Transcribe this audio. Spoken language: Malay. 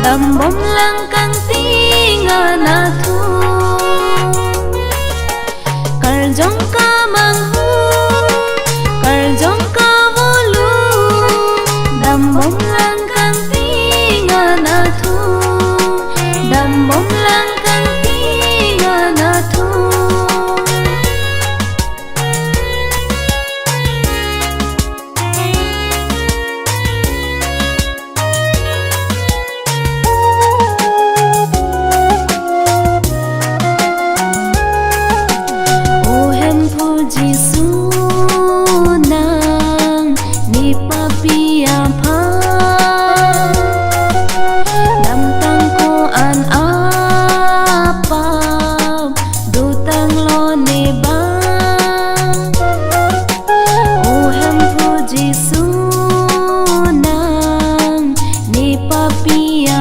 đầm bom lang căng tinga na thu kar jong ka mang hu kar jong ka volu đầm bom lang căng tinga na thu đầm bom lang căng tinga na thu Jisu nang ni papia pha lam tang ko an apa du tang lo ne ba o hem phu Jisu nang ni papia